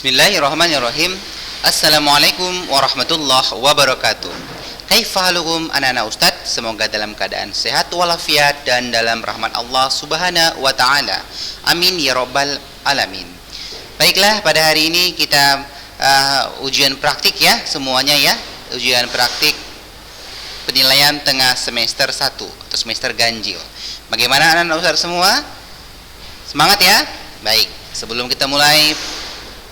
Bismillahirrahmanirrahim. Assalamualaikum warahmatullahi wabarakatuh. Kaifahalukum anak-anak Ustaz? Semoga dalam keadaan sehat walafiat dan dalam rahmat Allah subhanahu wa ta'ala. Amin ya rabbal alamin. Baiklah, pada hari ini kita ujian praktik ya, semuanya ya. Ujian praktik penilaian tengah semester 1 atau semester ganjil. Bagaimana anak-anak Ustaz semua? Semangat ya? Baik, sebelum kita mulai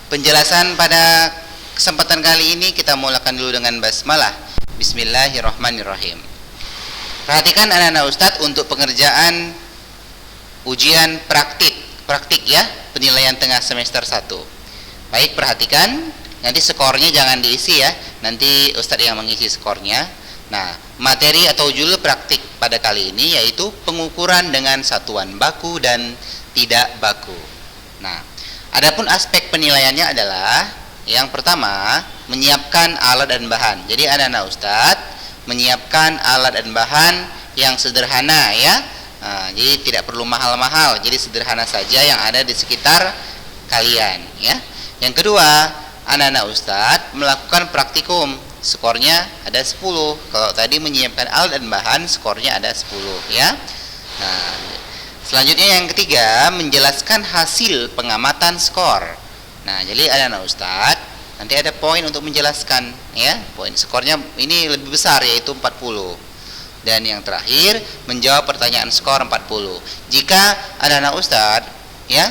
penjelasan pada kesempatan kali ini, kita mulakan dulu dengan basmalah. Bismillahirrahmanirrahim. Perhatikan anak-anak Ustadz untuk pengerjaan ujian praktik ya, penilaian tengah semester 1. Baik, perhatikan, nanti skornya jangan diisi ya, nanti Ustadz yang mengisi skornya. Nah, materi atau judul praktik pada kali ini yaitu pengukuran dengan satuan baku dan tidak baku. Nah, adapun aspek penilaiannya adalah yang pertama, menyiapkan alat dan bahan. Jadi anak-anak Ustadz menyiapkan alat dan bahan yang sederhana ya. Nah, jadi tidak perlu mahal-mahal, jadi sederhana saja yang ada di sekitar kalian ya. Yang kedua, anak-anak Ustadz melakukan praktikum. Skornya ada 10. Kalau tadi menyiapkan alat dan bahan, skornya ada 10 ya. Nah, selanjutnya yang ketiga, menjelaskan hasil pengamatan skor. Nah, jadi anak-anak Ustadz nanti ada poin untuk menjelaskan ya. Poin skornya ini lebih besar yaitu 40. Dan yang terakhir, menjawab pertanyaan skor 40. Jika anak-anak Ustadz ya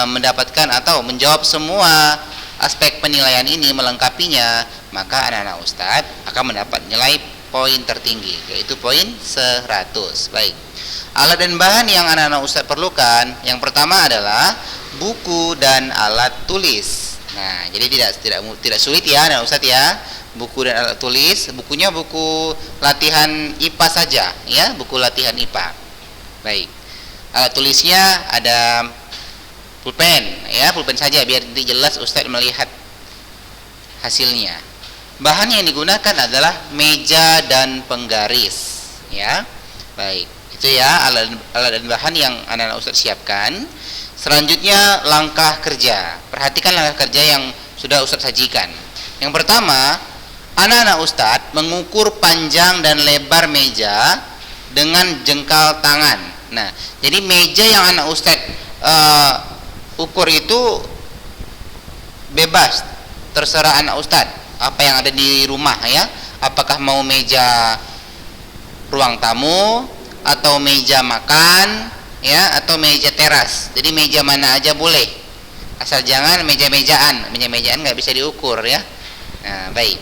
mendapatkan atau menjawab semua aspek penilaian ini, melengkapinya, maka anak-anak Ustadz akan mendapat nilai poin tertinggi yaitu poin 100. Baik. Alat dan bahan yang anak-anak Ustadz perlukan, yang pertama adalah buku dan alat tulis. Nah, jadi tidak sulit ya anak Ustadz ya. Buku dan alat tulis, bukunya buku latihan IPA saja ya, buku latihan IPA. Baik. Alat tulisnya ada pulpen ya, pulpen saja biar nanti jelas Ustadz melihat hasilnya. Bahan yang digunakan adalah meja dan penggaris ya. Baik. Itu ya alat dan bahan yang anak-anak Ustadz siapkan. Selanjutnya langkah kerja. Perhatikan langkah kerja yang sudah Ustadz sajikan. Yang pertama, anak-anak Ustadz mengukur panjang dan lebar meja dengan jengkal tangan. Nah, jadi meja yang anak Ustadz ukur itu bebas, terserah anak Ustadz apa yang ada di rumah ya. Apakah mau meja ruang tamu atau meja makan ya, atau meja teras. Jadi meja mana aja boleh, asal jangan meja-mejaan nggak bisa diukur ya. Nah, baik.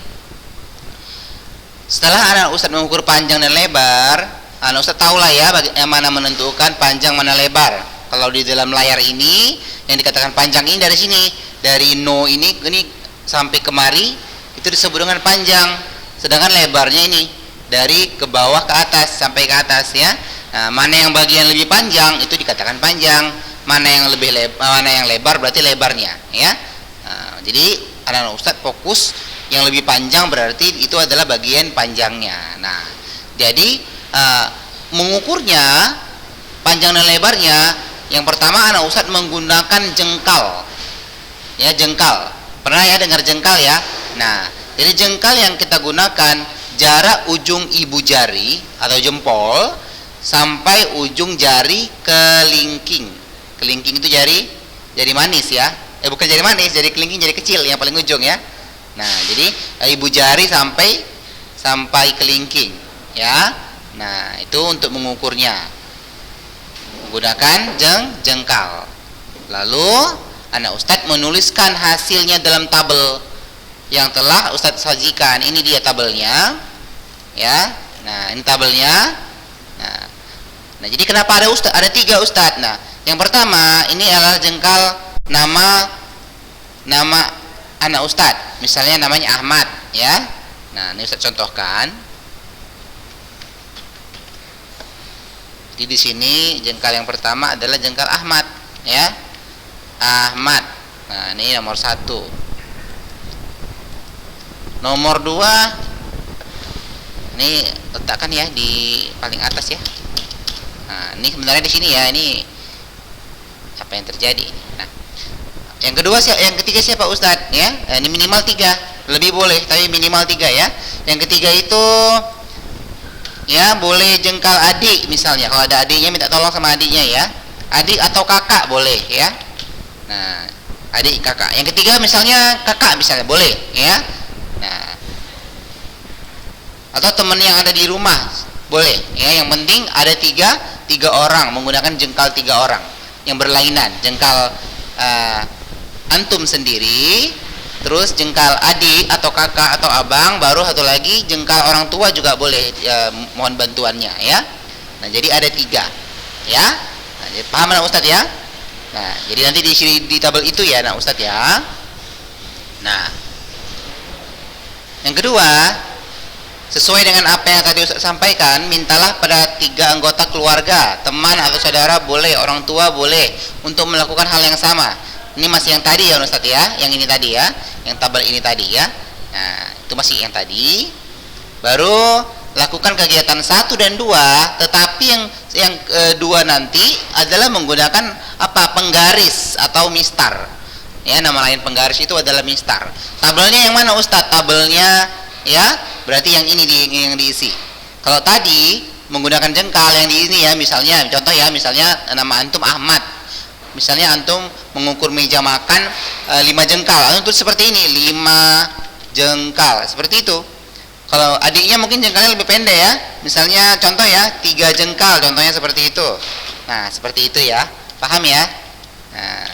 Setelah anak Ustadz mengukur panjang dan lebar, anak Ustadz tahulah ya bagaimana menentukan panjang mana lebar. Kalau di dalam layar ini yang dikatakan panjang ini dari sini, dari no ini sampai kemari itu disebut dengan panjang. Sedangkan lebarnya ini dari ke bawah ke atas sampai ke atas ya. Nah, mana yang bagian lebih panjang itu dikatakan panjang, mana yang lebar berarti lebarnya ya. Nah, jadi anak-anak Ustadz fokus yang lebih panjang berarti itu adalah bagian panjangnya. Nah, jadi mengukurnya panjang dan lebarnya, yang pertama anak Ustadz menggunakan jengkal ya, jengkal. Pernah ya dengar jengkal ya? Nah, jadi jengkal yang kita gunakan jarak ujung ibu jari atau jempol sampai ujung jari kelingking. Kelingking itu jari manis ya. Bukan jari manis, jari kelingking, jari kecil yang paling ujung ya. Nah, jadi ibu jari sampai kelingking ya. Nah, itu untuk mengukurnya. Menggunakan jengkal. Lalu anak Ustadz menuliskan hasilnya dalam tabel yang telah Ustadz sajikan. Ini dia tabelnya ya. Nah, ini tabelnya. Nah, jadi kenapa ada 3 Ustadz? Nah, yang pertama ini adalah jengkal nama anak Ustadz. Misalnya namanya Ahmad ya. Nah, ini Ustadz contohkan. Jadi di sini jengkal yang pertama adalah jengkal Ahmad ya. Ahmad. Nah, ini nomor 1. Nomor 2 ini letakkan ya di paling atas ya. Nah, ini sebenarnya di sini ya, ini apa yang terjadi. Nah, Yang ketiga siapa Ustadz? Ya, ini minimal 3, lebih boleh tapi minimal 3 ya. Yang ketiga itu ya boleh jengkal adik misalnya. Kalau ada adiknya minta tolong sama adiknya ya. Adik atau kakak boleh ya. Nah, adik kakak. Yang ketiga misalnya kakak misalnya boleh ya. Nah, atau teman yang ada di rumah boleh ya. Yang penting ada tiga orang menggunakan jengkal 3 orang yang berlainan. Jengkal antum sendiri, terus jengkal adik atau kakak atau abang, baru satu lagi jengkal orang tua juga boleh mohon bantuannya ya. Nah, jadi ada 3 ya. Nah, jadi paham nah Ustadz ya? Nah, jadi nanti diisi di tabel itu ya nah Ustadz ya. Nah, yang kedua, sesuai dengan apa yang tadi Ustadz sampaikan, mintalah pada 3 anggota keluarga, teman atau saudara boleh, orang tua boleh, untuk melakukan hal yang sama. Ini masih yang tadi ya Ustadz ya, yang ini tadi ya, yang tabel ini tadi ya. Nah, itu masih yang tadi. Baru lakukan kegiatan 1 dan 2, tetapi yang kedua nanti adalah menggunakan apa? Penggaris atau mistar. Ya, nama lain penggaris itu adalah mistar. Tabelnya yang mana Ustadz? Tabelnya ya, berarti yang ini yang diisi. Kalau tadi menggunakan jengkal yang di ini ya, misalnya contoh ya, misalnya nama antum Ahmad. Misalnya antum mengukur meja makan 5 jengkal, antum tulis seperti ini, 5 jengkal, seperti itu. Kalau adiknya mungkin jengkalnya lebih pendek ya, misalnya contoh ya 3 jengkal, contohnya seperti itu. Nah, seperti itu ya, paham ya? Nah,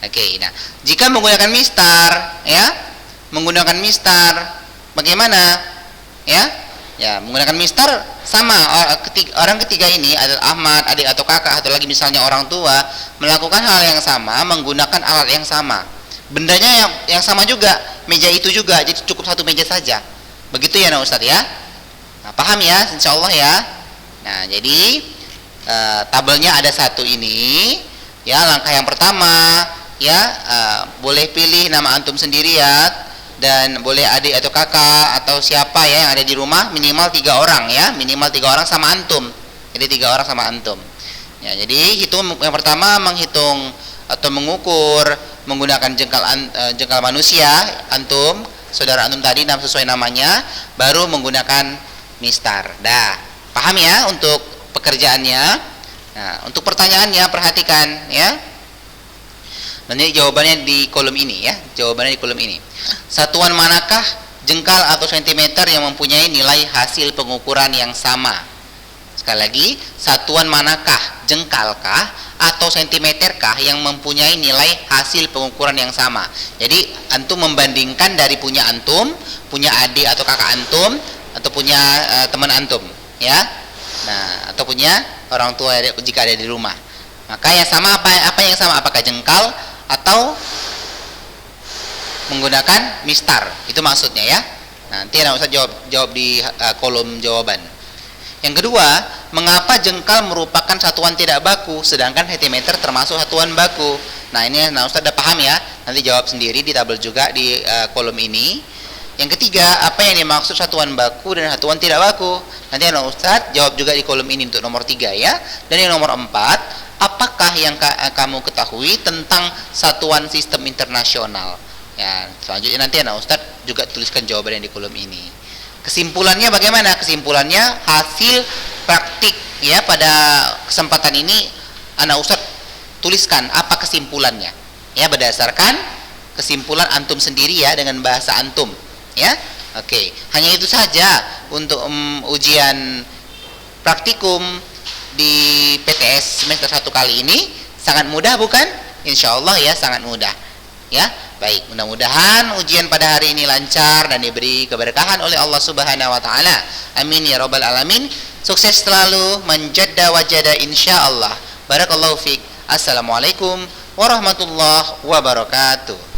oke. Nah, jika menggunakan mistar ya, menggunakan mistar bagaimana ya? Ya, menggunakan mistar sama orang ketiga ini adalah Ahmad, adik atau kakak, atau lagi misalnya orang tua, melakukan hal yang sama menggunakan alat yang sama. Bendanya yang sama juga, meja itu juga, jadi cukup 1 meja saja. Begitu ya nah Ustadz ya. Nah, paham ya insyaallah ya. Nah, jadi tabelnya ada 1 ini ya. Langkah yang pertama ya, boleh pilih nama antum sendiri ya, dan boleh adik atau kakak atau siapa ya yang ada di rumah, minimal 3 orang ya, minimal 3 orang sama antum. Jadi 3 orang sama antum. Ya, jadi hitung yang pertama, menghitung atau mengukur menggunakan jengkal manusia antum, saudara antum tadi sesuai namanya, baru menggunakan mistar. Dah, paham ya untuk pekerjaannya. Nah, untuk pertanyaannya perhatikan ya. Nanti jawabannya di kolom ini ya, jawabannya di kolom ini. Satuan manakah jengkal atau sentimeter yang mempunyai nilai hasil pengukuran yang sama? Sekali lagi, satuan manakah, jengkalkah atau sentimeterkah yang mempunyai nilai hasil pengukuran yang sama? Jadi antum membandingkan dari punya antum, punya adik atau kakak antum, atau punya teman antum ya. Nah, atau punya orang tua jika ada di rumah. Maka yang sama apa yang sama? Apakah jengkal atau menggunakan mistar? Itu maksudnya ya. Nanti Anda usah jawab di kolom jawaban. Yang kedua, mengapa jengkal merupakan satuan tidak baku sedangkan sentimeter termasuk satuan baku? Nah, ini Anda Ustaz udah paham ya. Nanti jawab sendiri di tabel juga di kolom ini. Yang ketiga, apa yang dimaksud satuan baku dan satuan tidak baku? Nanti Anda Ustaz jawab juga di kolom ini untuk nomor 3 ya. Dan yang nomor 4, apakah yang kamu ketahui tentang satuan sistem internasional? Ya, selanjutnya nanti Anak Ustadz juga tuliskan jawabannya di kolom ini. Kesimpulannya bagaimana? Kesimpulannya hasil praktik ya, pada kesempatan ini Anak Ustadz tuliskan apa kesimpulannya ya, berdasarkan kesimpulan antum sendiri ya, dengan bahasa antum ya. Oke, hanya itu saja untuk ujian praktikum di PTS semester 1 kali ini. Sangat mudah bukan? Insya Allah ya, sangat mudah ya. Baik, mudah-mudahan ujian pada hari ini lancar dan diberi keberkahan oleh Allah Subhanahu wa taala. Amin ya rabbal alamin. Sukses selalu, manjadda wajada insyaallah. Barakallahu fiik. Assalamualaikum warahmatullahi wabarakatuh.